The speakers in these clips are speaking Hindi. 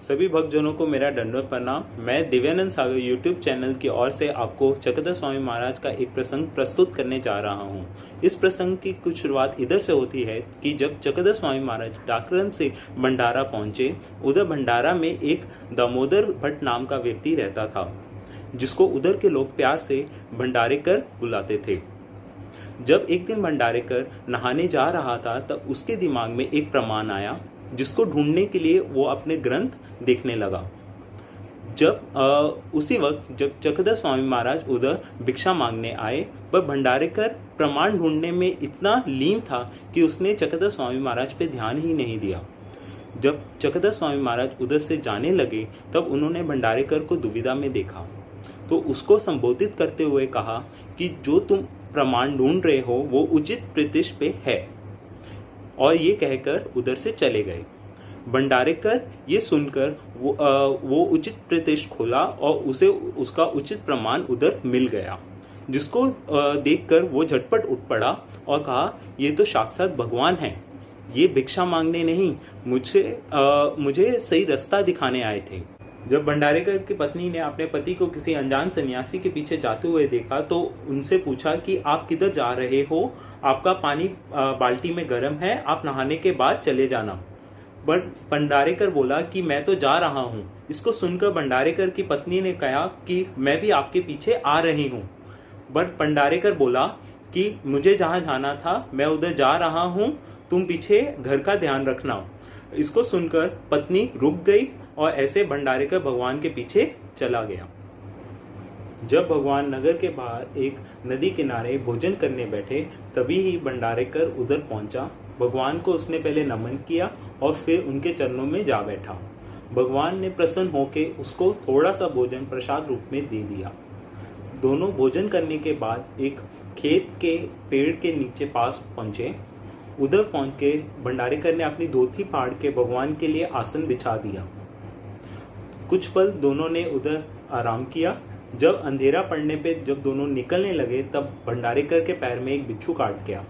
सभी भक्तजनों को मेरा दंडवत प्रणाम। मैं दिव्यानंद सागर यूट्यूब चैनल की ओर से आपको चक्रधर स्वामी महाराज का एक प्रसंग प्रस्तुत करने जा रहा हूँ। इस प्रसंग की कुछ शुरुआत इधर से होती है कि जब चक्रधर स्वामी महाराज डाकरम से भंडारा पहुँचे, उधर भंडारा में एक दामोदर भट्ट नाम का व्यक्ति रहता था, जिसको उधर के लोग प्यार से भंडारेकर बुलाते थे। जब एक दिन भंडारेकर नहाने जा रहा था तब उसके दिमाग में एक प्रमाण आया, जिसको ढूंढने के लिए वो अपने ग्रंथ देखने लगा। उसी वक्त जब चक्रधर स्वामी महाराज उधर भिक्षा मांगने आए, पर भंडारेकर प्रमाण ढूंढने में इतना लीन था कि उसने चक्रधर स्वामी महाराज पे ध्यान ही नहीं दिया। जब चक्रधर स्वामी महाराज उधर से जाने लगे तब उन्होंने भंडारेकर को दुविधा में देखा, तो उसको संबोधित करते हुए कहा कि जो तुम प्रमाण ढूंढ रहे हो वो उचित प्रदेश पे है, और ये कहकर उधर से चले गए। भंडारेकर ये सुनकर वो उचित प्रदेश खोला और उसे उसका उचित प्रमाण उधर मिल गया, जिसको देखकर वो झटपट उठ पड़ा और कहा, ये तो साक्षात भगवान हैं, ये भिक्षा मांगने नहीं मुझे सही रास्ता दिखाने आए थे। जब भंडारेकर की पत्नी ने अपने पति को किसी अनजान सन्यासी के पीछे जाते हुए देखा तो उनसे पूछा कि आप किधर जा रहे हो, आपका पानी बाल्टी में गर्म है, आप नहाने के बाद चले जाना। बट भंडारेकर बोला कि मैं तो जा रहा हूँ। इसको सुनकर भंडारेकर की पत्नी ने कहा कि मैं भी आपके पीछे आ रही हूँ। बट भंडारेकर बोला कि मुझे जहाँ जाना था मैं उधर जा रहा हूँ, तुम पीछे घर का ध्यान रखना। इसको सुनकर पत्नी रुक गई और ऐसे भंडारेकर भगवान के पीछे चला गया। जब भगवान नगर के बाहर एक नदी किनारे भोजन करने बैठे, तभी ही भंडारेकर उधर पहुंचा। भगवान को उसने पहले नमन किया और फिर उनके चरणों में जा बैठा। भगवान ने प्रसन्न होकर उसको थोड़ा सा भोजन प्रसाद रूप में दे दिया। दोनों भोजन करने के बाद एक खेत के पेड़ के नीचे पास पहुंचे। उधर पहुंच के भंडारेकर ने अपनी धोती फाड़ के भगवान के लिए आसन बिछा दिया। कुछ पल दोनों ने उधर आराम किया। जब अंधेरा पड़ने पे जब दोनों निकलने लगे तब भंडारेकर के पैर में एक बिच्छू काट गया।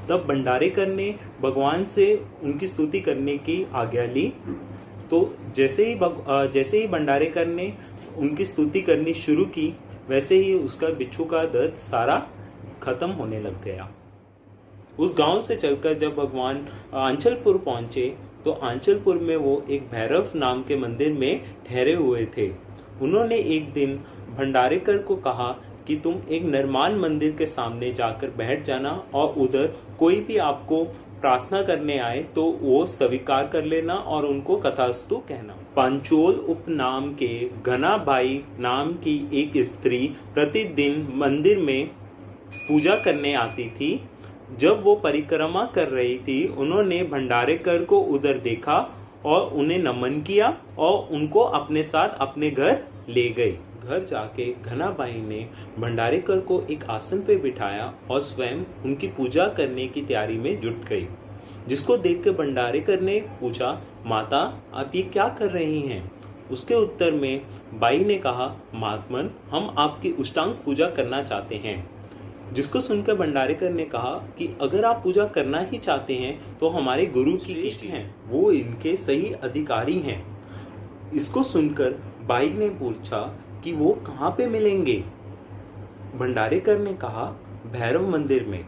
तब भंडारेकर ने भगवान से उनकी स्तुति करने की आज्ञा ली। तो जैसे ही भंडारेकर ने उनकी स्तुति करनी शुरू की, वैसे ही उसका बिच्छू का दर्द सारा खत्म होने लग गया। उस गांव से चलकर जब भगवान आंचलपुर पहुंचे तो आंचलपुर में वो एक भैरव नाम के मंदिर में ठहरे हुए थे। उन्होंने एक दिन भंडारेकर को कहा कि तुम एक निर्माण मंदिर के सामने जाकर बैठ जाना और उधर कोई भी आपको प्रार्थना करने आए तो वो स्वीकार कर लेना और उनको कथास्तु कहना। पंचोल उपनाम के घनाबाई नाम की एक स्त्री प्रतिदिन मंदिर में पूजा करने आती थी। जब वो परिक्रमा कर रही थी, उन्होंने भंडारेकर को उधर देखा और उन्हें नमन किया और उनको अपने साथ अपने घर ले गई। घर जाके घनाबाई ने भंडारेकर को एक आसन पे बिठाया और स्वयं उनकी पूजा करने की तैयारी में जुट गई। जिसको देखकर भंडारेकर ने पूछा, माता आप ये क्या कर रही हैं? उसके उत्तर में बाई ने कहा, महात्मन हम आपकी अष्टांग पूजा करना चाहते हैं। जिसको सुनकर भंडारेकर ने कहा कि अगर आप पूजा करना ही चाहते हैं तो हमारे गुरु की इष्ट हैं, वो इनके सही अधिकारी हैं। इसको सुनकर बाई ने पूछा कि वो कहाँ पे मिलेंगे? भंडारेकर ने कहा, भैरव मंदिर में।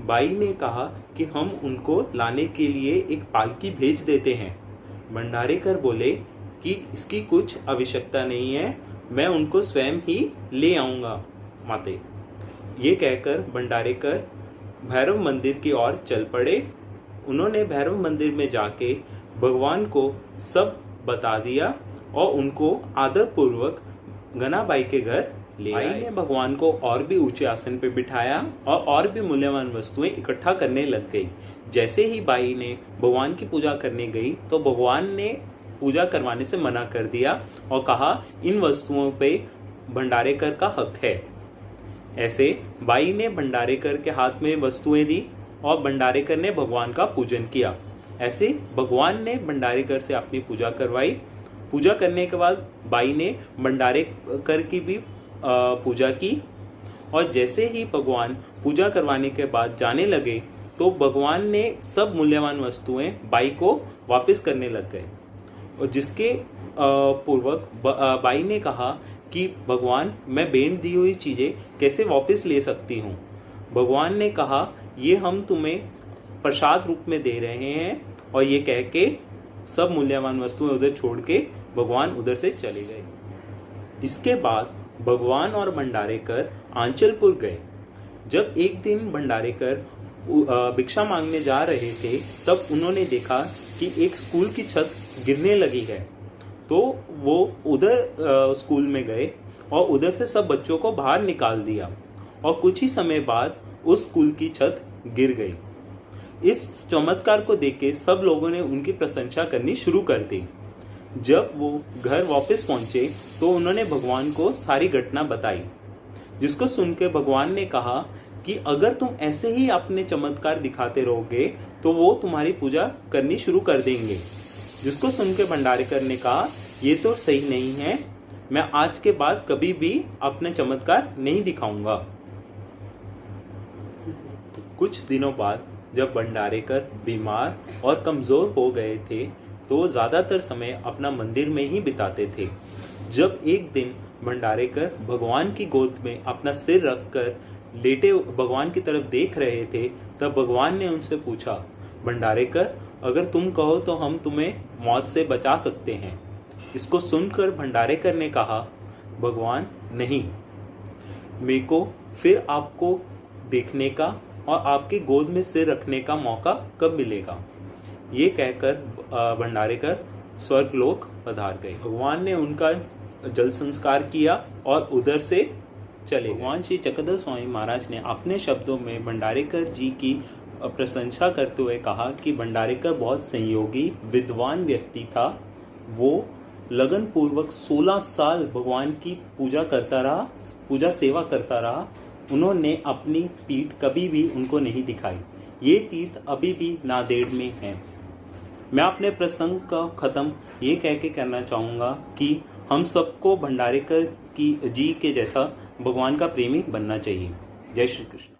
बाई ने कहा कि हम उनको लाने के लिए एक पालकी भेज देते हैं। भंडारेकर बोले कि इसकी कुछ आवश्यकता नहीं है, मैं उनको स्वयं ही ले आऊँगा माते। ये कहकर भंडारेकर भैरव मंदिर की ओर चल पड़े। उन्होंने भैरव मंदिर में जाके भगवान को सब बता दिया और उनको आदरपूर्वक घनाबाई के घर ले आए। बाई ने भगवान को और भी ऊंचे आसन पर बिठाया और भी मूल्यवान वस्तुएं इकट्ठा करने लग गई। जैसे ही बाई ने भगवान की पूजा करने गई तो भगवान ने पूजा करवाने से मना कर दिया और कहा, इन वस्तुओं पे भंडारेकर का हक है। ऐसे बाई ने भंडारेकर के हाथ में वस्तुएं दी और भंडारेकर ने भगवान का पूजन किया। ऐसे भगवान ने भंडारेकर से अपनी पूजा करवाई। पूजा करने के बाद बाई ने भंडारेकर की भी पूजा की और जैसे ही भगवान पूजा करवाने के बाद जाने लगे तो भगवान ने सब मूल्यवान वस्तुएं बाई को वापस करने लग गए। और जिसके पूर्वक बाई ने कहा कि भगवान, मैं भेंट दी हुई चीज़ें कैसे वापस ले सकती हूँ। भगवान ने कहा, ये हम तुम्हें प्रसाद रूप में दे रहे हैं। और ये कह के सब मूल्यवान वस्तुएं उधर छोड़ के भगवान उधर से चले गए। इसके बाद भगवान और भंडारेकर आंचलपुर गए। जब एक दिन भंडारेकर भिक्षा मांगने जा रहे थे, तब उन्होंने देखा कि एक स्कूल की छत गिरने लगी है। तो वो उधर स्कूल में गए और उधर से सब बच्चों को बाहर निकाल दिया और कुछ ही समय बाद उस स्कूल की छत गिर गई। इस चमत्कार को देख के सब लोगों ने उनकी प्रशंसा करनी शुरू कर दी। जब वो घर वापस पहुंचे तो उन्होंने भगवान को सारी घटना बताई, जिसको सुनकर भगवान ने कहा कि अगर तुम ऐसे ही अपने चमत्कार दिखाते रहोगे तो वो तुम्हारी पूजा करनी शुरू कर देंगे। जिसको सुनकर भंडारेकर ने कहा, ये तो सही नहीं है, मैं आज के बाद कभी भी अपने चमत्कार नहीं दिखाऊंगा। कुछ दिनों बाद जब भंडारेकर बीमार और कमज़ोर हो गए थे तो ज़्यादातर समय अपना मंदिर में ही बिताते थे। जब एक दिन भंडारेकर भगवान की गोद में अपना सिर रखकर लेटे भगवान की तरफ देख रहे थे, तब भगवान ने उनसे पूछा, भंडारेकर, अगर तुम कहो तो हम तुम्हें मौत से बचा सकते हैं। इसको सुनकर भंडारेकर ने कहा, भगवान नहीं, मेरे को फिर आपको देखने का और आपकी गोद में सिर रखने का मौका कब मिलेगा। ये कहकर भंडारेकर स्वर्गलोक पधार गए। भगवान ने उनका जल संस्कार किया और उधर से चले। भगवान श्री चक्रधर स्वामी महाराज ने अपने शब्दों में भंडारेकर जी की प्रशंसा करते हुए कहा कि भंडारेकर बहुत संयोगी विद्वान व्यक्ति था। वो लगन पूर्वक 16 साल भगवान की पूजा सेवा करता रहा। उन्होंने अपनी पीठ कभी भी उनको नहीं दिखाई। ये तीर्थ अभी भी नांदेड़ में है। मैं अपने प्रसंग का ख़त्म ये कह के करना चाहूँगा कि हम सबको भंडारेकर जी के जैसा भगवान का प्रेमी बनना चाहिए। जय श्री कृष्ण।